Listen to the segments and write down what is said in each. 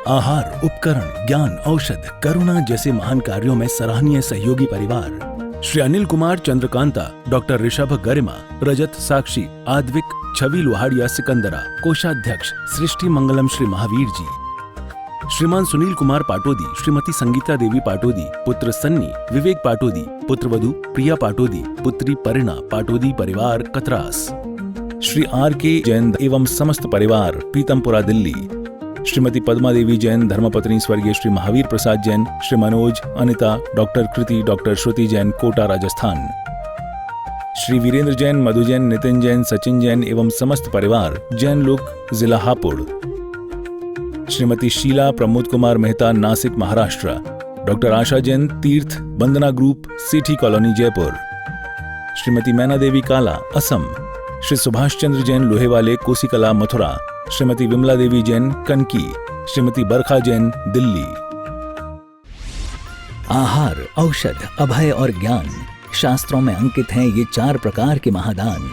आहार, उपकरण, ज्ञान, औषध, करुणा जैसे महान कार्यों में सराहनीय सहयोगी परिवार श्री अनिल कुमार चंद्रकांता, डॉक्टर ऋषभ गरिमा, रजत साक्षी, आद्विक, छवि लोहाड़िया सिकंदरा, कोषाध्यक्ष सृष्टि मंगलम श्री महावीर जी, श्रीमान सुनील कुमार पाटोदी, श्रीमती संगीता देवी पाटोदी, पुत्र सन्नी, विवेक पाटोदी, पुत्रवधू प्रिया पाटोदी, पुत्री परिणा पाटोदी परिवार कतरास, श्री आर के जैन एवं समस्त परिवार पीतमपुरा दिल्ली, श्रीमती पद्मा देवी जैन, धर्मपत्नी स्वर्गीय श्री महावीर प्रसाद जैन, श्री मनोज, अनिता, डॉक्टर कृति, डॉक्टर श्रुति जैन, कोटा राजस्थान, श्री वीरेंद्र जैन, मधु जैन, नितिन जैन, सचिन जैन एवं समस्त परिवार जैन लोक, जिला Hapur, Shrimati Sheela Pramod Kumar Mehta, Nashik Maharashtra, doctor Asha Jain, Tirth Vandana group, city colony Jaipur, Shrimati Maina Devi काला, असम, श्री सुभाष चंद्र जैन, लोहेवाले, कोसीकला, मथुरा, श्रीमती विमला देवी जैन, कनकी, श्रीमती बरखा जैन, दिल्ली। आहार, औषध, अभय और ज्ञान, शास्त्रों में अंकित हैं ये 4 प्रकार के महादान।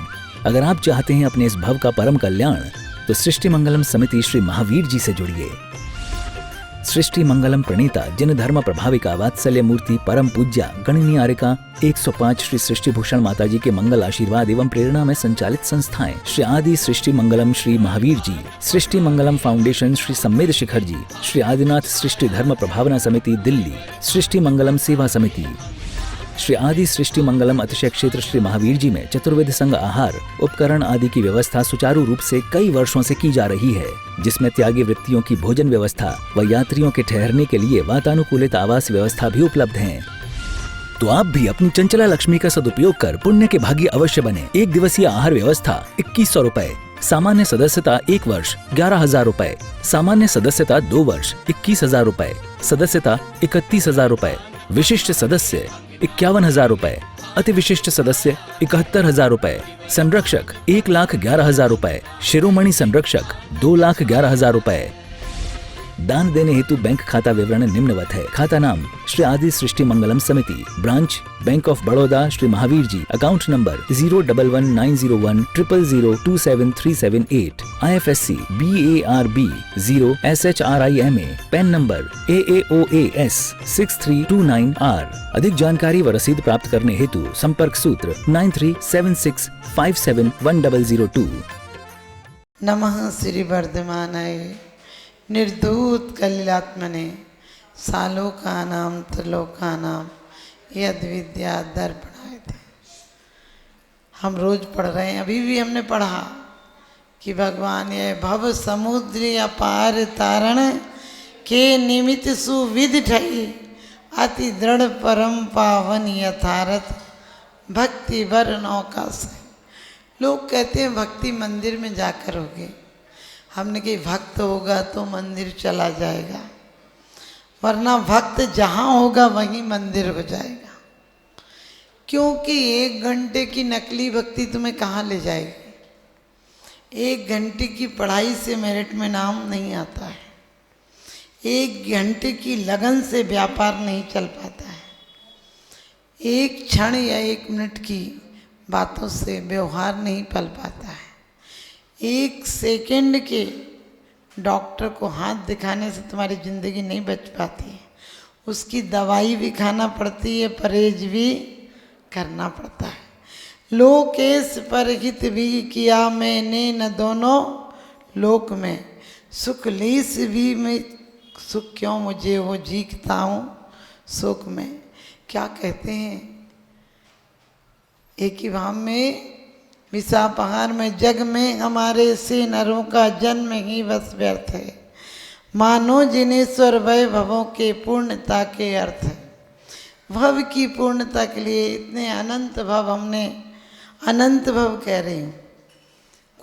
अगर आप चाहते हैं अपने इस भव का परम कल्याण, तो सृष्टि मंगलम समिति श्री महावीर जी से जुड़िए। सृष्टि मंगलम प्रणीता, जिन धर्म प्रभाविका, वात्सल्य मूर्ति, परम पूज्या, गणनीयारिका 105 श्री सृष्टि भूषण माता जी के मंगल आशीर्वाद एवं प्रेरणा में संचालित संस्थाएं श्री आदि सृष्टि मंगलम श्री महावीर जी, सृष्टि मंगलम फाउंडेशन श्री सम्मेद शिखर जी, श्री आदिनाथ सृष्टि धर्म प्रभावना समिति दिल्ली, सृष्टि मंगलम सेवा समिति, श्री आदि सृष्टि मंगलम अतिशय क्षेत्र श्री महावीर जी में चतुर्वेद संघ आहार, उपकरण आदि की व्यवस्था सुचारू रूप से कई वर्षों से की जा रही है, जिसमें त्यागी वृत्तियों की भोजन व्यवस्था व यात्रियों के ठहरने के लिए वातानुकूलित आवास व्यवस्था भी उपलब्ध है। तो आप भी अपनी चंचला लक्ष्मी का सदुपयोग कर पुण्य के भागी अवश्य बने। 1 दिवसीय आहार व्यवस्था 2100 रुपए, सामान्य सदस्यता 1 वर्ष 11,000 रुपए, सामान्य सदस्यता 2 वर्ष 21,000 रुपए, सदस्यता 31,000 रुपए, विशिष्ट सदस्य 51,000 रुपए, अति विशिष्ट सदस्य 71,000 रुपए, संरक्षक 1,11,000 रुपए, शिरोमणि संरक्षक 2,11,000 रुपए। दान देने हेतु बैंक खाता विवरण निम्नवत है। खाता नाम श्री आदि Srishti Mangalam Samiti, branch bank of Baroda Shri Mahavir ji, account number 0119010027378, IFSC BARB 0SHRIMA, PAN number AAOAS 6329R। अधिक जानकारी व रसीद प्राप्त करने हेतु संपर्क सूत्र 9376571002। नमः श्री वर्धमानाय निर्धूत कलिलात्मने सालोकानां त्रिलोकानां यद विद्या दर्पणाय थे। हम रोज पढ़ रहे हैं, अभी भी हमने पढ़ा कि भगवान ये भव समुद्र अपार तारण के निमित्त सुविध ठई, अति दृढ़ परम पावन यथारथ भक्ति वर नौका से। लोग कहते हैं भक्ति मंदिर में जाकर होगी, हमने कही भक्त होगा तो मंदिर चला जाएगा, वरना भक्त जहाँ होगा वहीं मंदिर हो जाएगा। क्योंकि 1 घंटे की नकली भक्ति तुम्हें कहाँ ले जाएगी? 1 घंटे की पढ़ाई से मेरिट में नाम नहीं आता है। 1 घंटे की लगन से व्यापार नहीं चल पाता है। 1 क्षण या 1 मिनट की बातों से व्यवहार नहीं पल पाता है। 1 सेकंड के डॉक्टर को हाथ दिखाने से तुम्हारी ज़िंदगी नहीं बच पाती है। उसकी दवाई भी खाना पड़ती है, परहेज भी करना पड़ता है। लोकेश परहित भी किया मैंने न दोनों लोक में, सुख लेस भी मैं सुख क्यों मुझे वो जीखता हूँ सुख में। क्या कहते हैं एक ही भाव में, विषा पहाड़ में जग में हमारे से नरों का जन्म ही बस व्यर्थ है, मानो जिनेश्वर वैभवों के पूर्णता के अर्थ है। भव की पूर्णता के लिए इतने अनंत भव, हमने अनंत भव कह रही हूँ,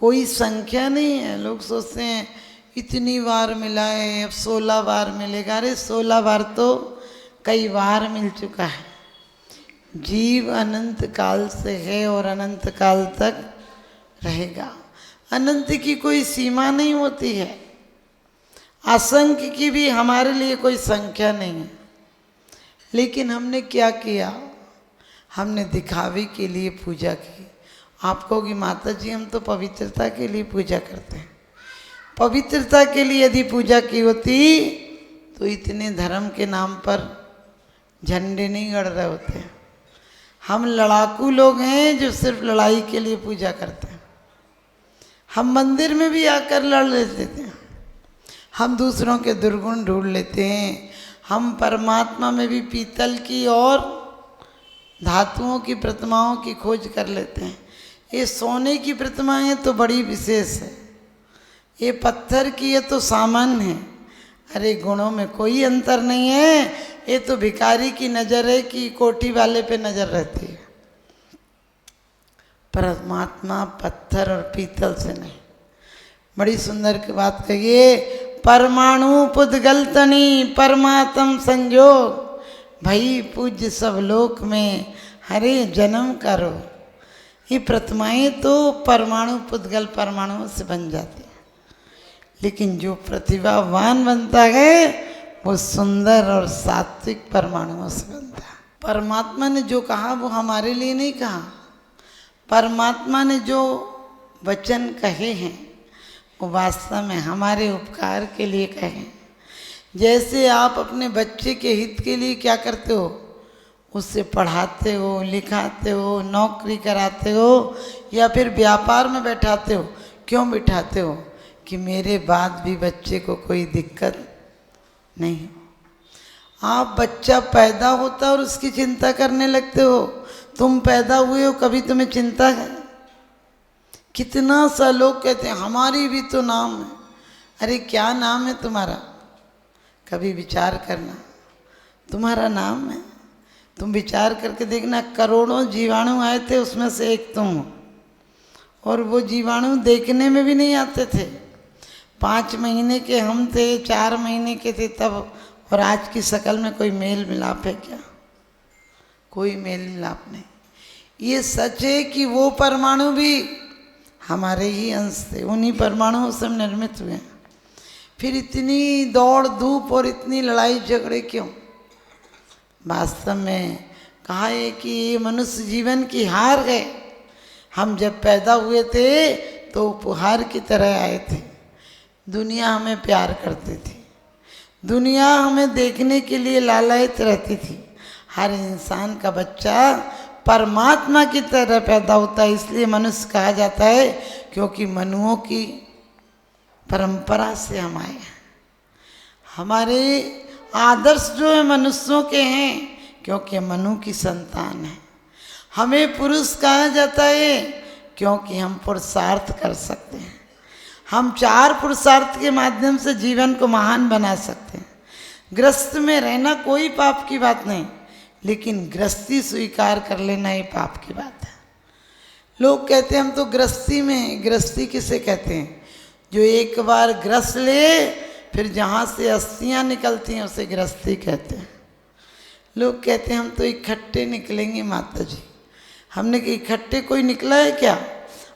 कोई संख्या नहीं है। लोग सोचते हैं इतनी बार मिला है, अब 16 बार मिलेगा। अरे 16 बार तो कई बार मिल चुका है। जीव अनंत काल से है और अनंत काल तक रहेगा। अनंत की कोई सीमा नहीं होती है, असंख्य की भी हमारे लिए कोई संख्या नहीं है। लेकिन हमने क्या किया? हमने दिखावे के लिए पूजा की। आप कहोगे माता जी हम तो पवित्रता के लिए पूजा करते हैं। पवित्रता के लिए यदि पूजा की होती तो इतने धर्म के नाम पर झंडे नहीं गड़ रहे होते। हम लड़ाकू लोग हैं जो सिर्फ लड़ाई के लिए पूजा करते हैं। हम मंदिर में भी आकर लड़ लेते हैं, हम दूसरों के दुर्गुण ढूंढ लेते हैं, हम परमात्मा में भी पीतल की और धातुओं की प्रतिमाओं की खोज कर लेते हैं। ये सोने की प्रतिमाएं तो बड़ी विशेष है, ये पत्थर की ये तो सामान्य है। अरे गुणों में कोई अंतर नहीं है, ये तो भिखारी की नज़र है कि कोठी वाले पे नज़र रहती है। परमात्मा पत्थर और पीतल से नहीं। बड़ी सुंदर की बात कहिए, परमाणु पुद्गल तनी परमात्म संजोग, भई पूज्य सब लोक में हरे जन्म करो। ये प्रतिमाएं तो परमाणु पुद्गल परमाणुओं से बन जाती है, लेकिन जो प्रतिभावान बनता है वो सुंदर और सात्विक परमाणुओं से बनता है। परमात्मा ने जो कहा वो हमारे लिए नहीं कहा, परमात्मा ने जो वचन कहे हैं वो वास्तव में हमारे उपकार के लिए कहे। जैसे आप अपने बच्चे के हित के लिए क्या करते हो, उससे पढ़ाते हो, लिखाते हो, नौकरी कराते हो या फिर व्यापार में बैठाते हो। क्यों बिठाते हो? कि मेरे बाद भी बच्चे को कोई दिक्कत नहीं। आप बच्चा पैदा होता और उसकी चिंता करने लगते हो। तुम पैदा हुए हो, कभी तुम्हें चिंता है? कितना सा लोग कहते हैं हमारी भी तो नाम है। अरे क्या नाम है तुम्हारा? कभी विचार करना, तुम्हारा नाम है। तुम विचार करके देखना, करोड़ों जीवाणु आए थे, उसमें से एक तुम हो। और वो जीवाणु देखने में भी नहीं आते थे। 5 महीने के हम थे, 4 महीने के थे तब, और आज की शक्ल में कोई मेल मिलाप है क्या? कोई मेल मिलाप नहीं। ये सच है कि वो परमाणु भी हमारे ही अंश थे, उन्हीं परमाणुओं से हम निर्मित हुए हैं। फिर इतनी दौड़ धूप और इतनी लड़ाई झगड़े क्यों? वास्तव में कहा है कि ये मनुष्य जीवन की हार है। हम जब पैदा हुए थे तो उपहार की तरह आए थे। दुनिया हमें प्यार करती थी, दुनिया हमें देखने के लिए लालायित रहती थी। हर इंसान का बच्चा परमात्मा की तरह पैदा होता है, इसलिए मनुष्य कहा जाता है, क्योंकि मनुओं की परंपरा से हम आए हैं। हमारे आदर्श जो है मनुष्यों के हैं, क्योंकि मनु की संतान है। हमें पुरुष कहा जाता है क्योंकि हम पुरुषार्थ कर सकते हैं। हम 4 पुरुषार्थ के माध्यम से जीवन को महान बना सकते हैं। गृहस्थ में रहना कोई पाप की बात नहीं, लेकिन गृहस्थी स्वीकार कर लेना ही पाप की बात है। लोग कहते हैं हम तो गृहस्थी में हैं। गृहस्थी किसे कहते हैं? जो एक बार ग्रस ले फिर जहाँ से अस्थियाँ निकलती हैं उसे गृहस्थी कहते हैं। लोग कहते हैं हम तो इकट्ठे निकलेंगे माता जी। हमने कहा इकट्ठे कोई निकला है क्या?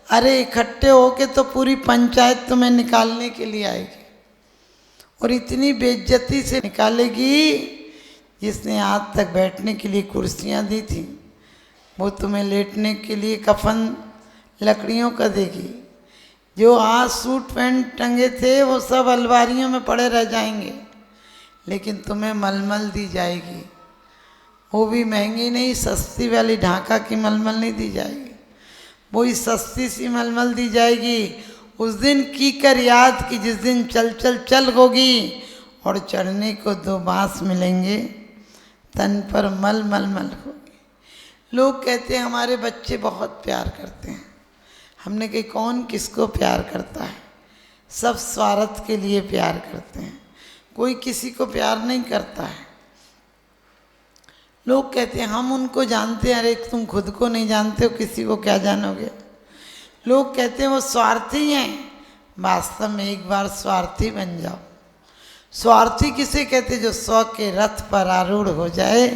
अरे इकट्ठे होके तो पूरी पंचायत तुम्हें निकालने के लिए आएगी, और इतनी बेइज्जती से निकालेगी। जिसने आज तक बैठने के लिए कुर्सियाँ दी थी वो तुम्हें लेटने के लिए कफन लकड़ियों का देगी। जो आज सूट पैंट टंगे थे वो सब अलमारियों में पड़े रह जाएंगे, लेकिन तुम्हें मलमल दी जाएगी। वो भी महंगी नहीं, सस्ती वाली ढाका की मलमल नहीं दी जाएगी, वही सस्ती सी मलमल दी जाएगी। उस दिन की कर याद कि जिस दिन चल चल चल होगी और चढ़ने को 2 बांस मिलेंगे, तन पर मल मल मल होगी। लोग कहते हैं हमारे बच्चे बहुत प्यार करते हैं। हमने कहा कौन किसको प्यार करता है? सब स्वार्थ के लिए प्यार करते हैं, कोई किसी को प्यार नहीं करता है। लोग कहते हैं हम उनको जानते हैं। अरे तुम खुद को नहीं जानते हो, किसी को क्या जानोगे? लोग कहते हैं वो स्वार्थी हैं। वास्तव में एक बार स्वार्थी बन जाओ। स्वार्थी किसे कहते? जो स्व के रथ पर आरूढ़ हो जाए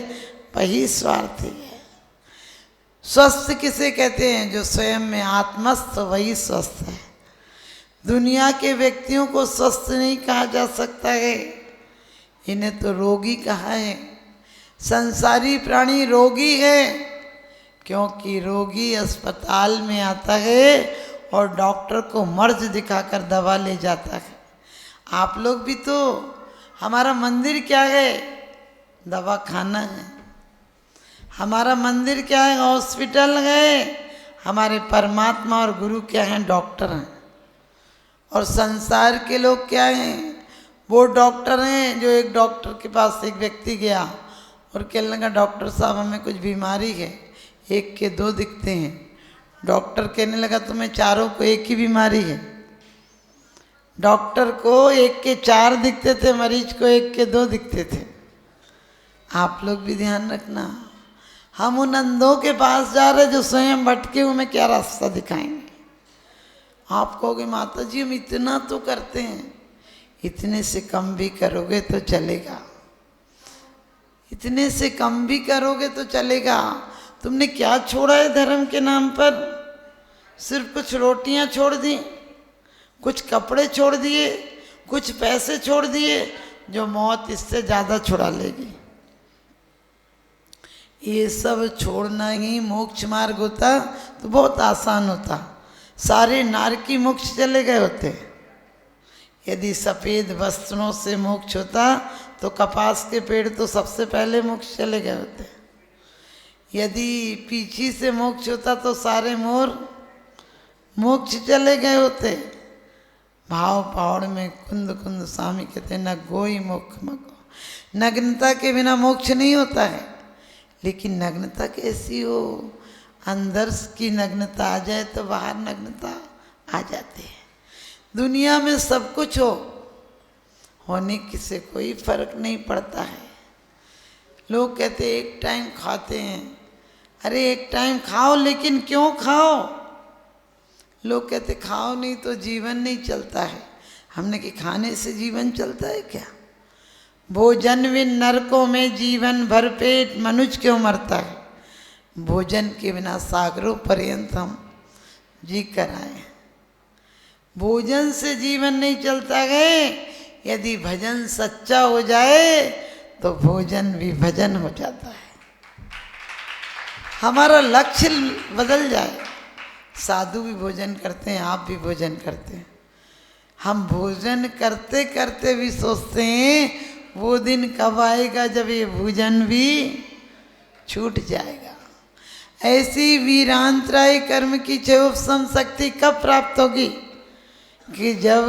वही स्वार्थी है। स्वस्थ किसे कहते हैं? जो स्वयं में आत्मस्थ, वही स्वस्थ है। दुनिया के व्यक्तियों को स्वस्थ नहीं कहा जा सकता है, इन्हें तो रोगी कहा है। संसारी प्राणी रोगी है, क्योंकि रोगी अस्पताल में आता है और डॉक्टर को मर्ज दिखाकर दवा ले जाता है। आप लोग भी तो, हमारा मंदिर क्या है? दवा खाना है। हमारा मंदिर क्या है? हॉस्पिटल है। हमारे परमात्मा और गुरु क्या हैं? डॉक्टर हैं। और संसार के लोग क्या हैं? वो डॉक्टर हैं। जो एक डॉक्टर के पास एक व्यक्ति गया और कहने लगा, डॉक्टर साहब हमें कुछ बीमारी है, एक के दो दिखते हैं। डॉक्टर कहने लगा, तुम्हें चारों को एक ही बीमारी है। डॉक्टर को एक के चार दिखते थे, मरीज को एक के दो दिखते थे। आप लोग भी ध्यान रखना, हम उन अंधों के पास जा रहे जो स्वयं भटके, उन्हें क्या रास्ता दिखाएंगे? आप कहोगे माता जी हम इतना तो करते हैं। इतने से कम भी करोगे तो चलेगा, इतने से कम भी करोगे तो चलेगा। तुमने क्या छोड़ा है धर्म के नाम पर? सिर्फ कुछ रोटियां छोड़ दी, कुछ कपड़े छोड़ दिए, कुछ पैसे छोड़ दिए, जो मौत इससे ज़्यादा छुड़ा लेगी। ये सब छोड़ना ही मोक्ष मार्ग होता तो बहुत आसान होता। सारे नारकी मोक्ष चले गए होते। यदि सफ़ेद वस्त्रों से मोक्ष होता तो कपास के पेड़ तो सबसे पहले मोक्ष चले गए होते। यदि पीछी से मोक्ष होता तो सारे मोर मोक्ष चले गए होते। भाव पहाड़ में कुंद कुंद स्वामी कहते न गोई मोक्ष मगो। नग्नता के बिना मोक्ष नहीं होता है। लेकिन नग्नता कैसी हो? अंदर की नग्नता आ जाए तो बाहर नग्नता आ जाती है। दुनिया में सब कुछ हो, होने से कोई फर्क नहीं पड़ता है। लोग कहते एक टाइम खाते हैं। अरे एक टाइम खाओ, लेकिन क्यों खाओ? लोग कहते खाओ नहीं तो जीवन नहीं चलता है। हमने कि खाने से जीवन चलता है क्या? भोजन बिन नरकों में जीवन भर पेट मनुष्य क्यों मरता है? भोजन के बिना सागरों पर्यंत हम जी कर आए। भोजन से जीवन नहीं चलता है। यदि भजन सच्चा हो जाए तो भोजन भी भजन हो जाता है। हमारा लक्ष्य बदल जाए। साधु भी भोजन करते हैं, आप भी भोजन करते हैं। हम भोजन करते करते भी सोचते हैं वो दिन कब आएगा जब ये भोजन भी छूट जाएगा। ऐसी वीरांतराय कर्म की चौपसम शक्ति कब प्राप्त होगी? कि जब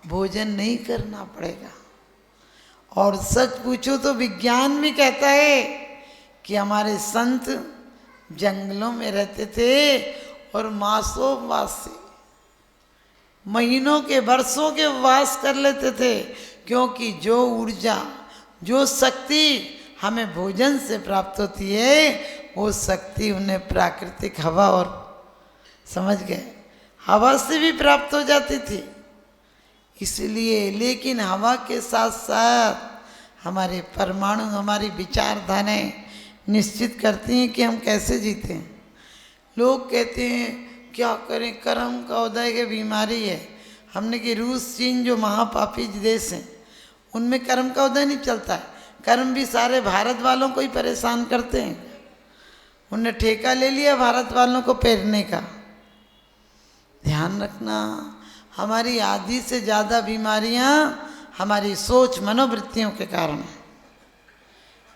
भोजन नहीं करना पड़ेगा। और सच पूछो तो विज्ञान भी कहता है कि हमारे संत जंगलों में रहते थे और मासों मास से महीनों के वर्षों के वास कर लेते थे। क्योंकि जो ऊर्जा, जो शक्ति हमें भोजन से प्राप्त होती है, वो शक्ति उन्हें प्राकृतिक हवा और, समझ गए, हवा से भी प्राप्त हो जाती थी। इसलिए लेकिन हवा के साथ साथ हमारे परमाणु, हमारी विचारधाराएं निश्चित करती हैं कि हम कैसे जीते हैं। लोग कहते हैं क्या करें, कर्म का उदय की बीमारी है। हमने कि रूस, चीन जो महापापी देश हैं, उनमें कर्म का उदय नहीं चलता है। कर्म भी सारे भारत वालों को ही परेशान करते हैं। उनने ठेका ले लिया भारत वालों को पेरने का। ध्यान रखना, हमारी आधी से ज़्यादा बीमारियां हमारी सोच, मनोवृत्तियों के कारण है।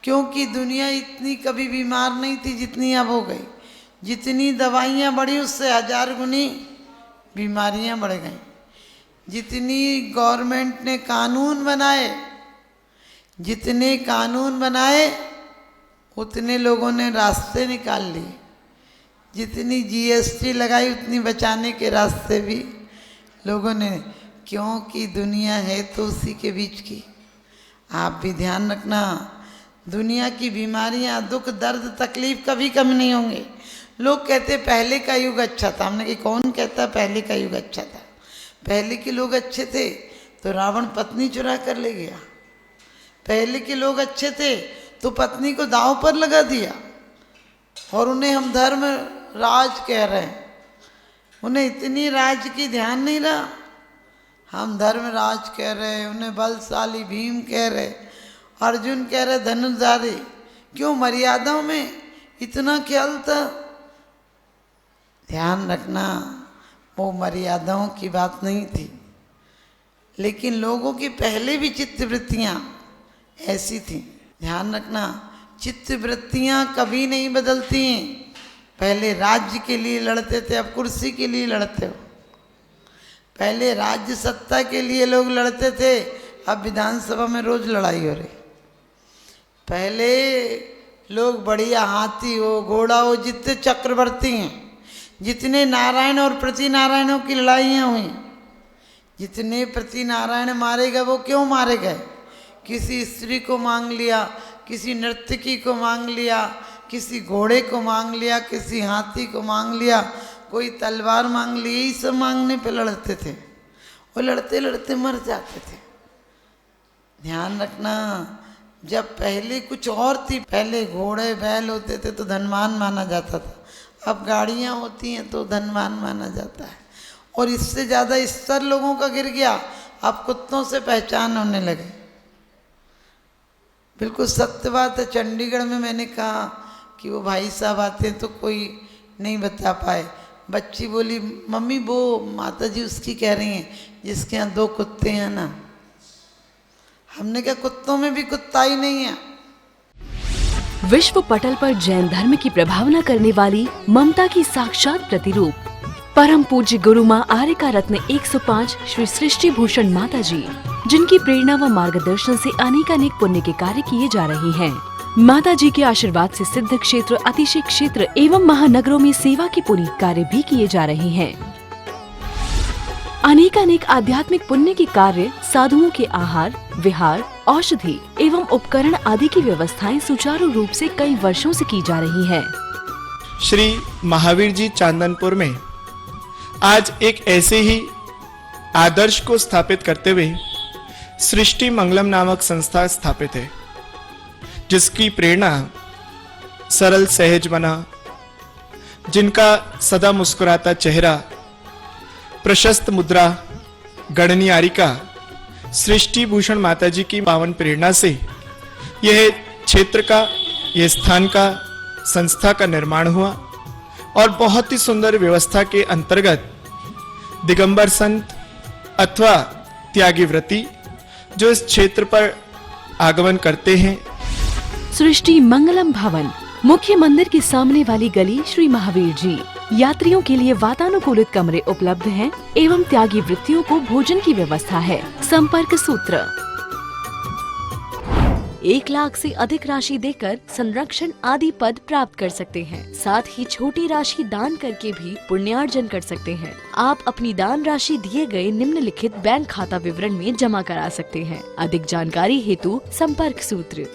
क्योंकि दुनिया इतनी कभी बीमार नहीं थी जितनी अब हो गई। जितनी दवाइयाँ बढ़ी उससे 1000 गुनी बीमारियाँ बढ़ गई। जितनी गवर्नमेंट ने कानून बनाए, जितने कानून बनाए उतने लोगों ने रास्ते निकाल लिए। जितनी जीएसटी लगाई उतनी बचाने के रास्ते भी लोगों ने, क्योंकि दुनिया है तो उसी के बीच की। आप भी ध्यान रखना, दुनिया की बीमारियां, दुख, दर्द, तकलीफ कभी कम नहीं होंगे। लोग कहते पहले का युग अच्छा था। हमने कि कौन कहता पहले का युग अच्छा था? पहले के लोग अच्छे थे तो रावण पत्नी चुरा कर ले गया। पहले के लोग अच्छे थे तो पत्नी को दांव पर लगा दिया। और उन्हें हम धर्म राज कह रहे हैं। उन्हें इतनी राज की ध्यान नहीं रहा। हम धर्मराज कह रहे, उन्हें बलशाली भीम कह रहे, अर्जुन कह रहे धनुर्धारी। क्यों? मर्यादाओं में इतना ख्याल था। ध्यान रखना, वो मर्यादाओं की बात नहीं थी। लेकिन लोगों की पहले भी चित्त वृत्तियाँ ऐसी थी। ध्यान रखना, चित्त वृत्तियाँ कभी नहीं बदलती हैं। पहले राज्य के लिए लड़ते थे, अब कुर्सी के लिए लड़ते हो। पहले राज्य सत्ता के लिए लोग लड़ते थे, अब विधानसभा में रोज लड़ाई हो रही। पहले लोग बढ़िया हाथी हो, घोड़ा हो, जितने चक्रवर्ती हैं, जितने नारायण और प्रति नारायणों की लड़ाइयाँ हुई, जितने प्रति नारायण मारे गए, वो क्यों मारे गए? किसी स्त्री को मांग लिया, किसी नर्तकी को मांग लिया, किसी घोड़े को मांग लिया, किसी हाथी को मांग लिया, कोई तलवार मांग ली। यही सब मांगने पे लड़ते थे, वो लड़ते लड़ते मर जाते थे। ध्यान रखना, जब पहले कुछ और थी, पहले घोड़े बैल होते थे तो धनवान माना जाता था, अब गाड़ियाँ होती हैं तो धनवान माना जाता है। और इससे ज़्यादा स्तर लोगों का गिर गया, अब कुत्तों से पहचान होने लगे। बिल्कुल सत्य बात है। चंडीगढ़ में मैंने कहा कि वो भाई साहब आते हैं तो कोई नहीं बता पाए। बच्ची बोली, मम्मी वो माता जी उसकी कह रही हैं जिसके यहाँ 2 कुत्ते हैं ना। हमने कहा कुत्तों में भी कुत्ता ही नहीं है। विश्व पटल पर जैन धर्म की प्रभावना करने वाली ममता की साक्षात प्रतिरूप परम पूज्य गुरु माँ आर्यका रत्न 105 श्री सृष्टि भूषण माता जी, जिनकी प्रेरणा व मार्गदर्शन से अनेकानेक पुण्य के कार्य किए जा रहे हैं। माता जी के आशीर्वाद से सिद्ध क्षेत्र, अतिशय क्षेत्र एवं महानगरों में सेवा के पुनीत कार्य भी किए जा रहे हैं। अनेकानेक आध्यात्मिक पुण्य के कार्य, साधुओं के आहार, विहार, औषधि एवं उपकरण आदि की व्यवस्थाएं सुचारू रूप से कई वर्षों से की जा रही है। श्री महावीर जी चांदनपुर में आज एक ऐसे ही आदर्श को स्थापित करते हुए सृष्टि मंगलम नामक संस्था स्थापित है, जिसकी प्रेरणा सरल सहज बना, जिनका सदा मुस्कुराता चेहरा, प्रशस्त मुद्रा, गणनीयारिका सृष्टि भूषण माता जी की पावन प्रेरणा से यह क्षेत्र का, यह स्थान का, संस्था का निर्माण हुआ। और बहुत ही सुंदर व्यवस्था के अंतर्गत दिगंबर संत अथवा त्यागी व्रती जो इस क्षेत्र पर आगमन करते हैं। सृष्टि मंगलम भवन, मुख्य मंदिर के सामने वाली गली, श्री महावीर जी। यात्रियों के लिए वातानुकूलित कमरे उपलब्ध हैं एवं त्यागी वृत्तियों को भोजन की व्यवस्था है। संपर्क सूत्र 1 लाख से अधिक राशि देकर संरक्षण आदि पद प्राप्त कर सकते हैं। साथ ही छोटी राशि दान करके भी पुण्यार्जन कर सकते हैं। आप अपनी दान राशि दिए गए निम्नलिखित बैंक खाता विवरण में जमा करा सकते हैं। अधिक जानकारी हेतु संपर्क सूत्र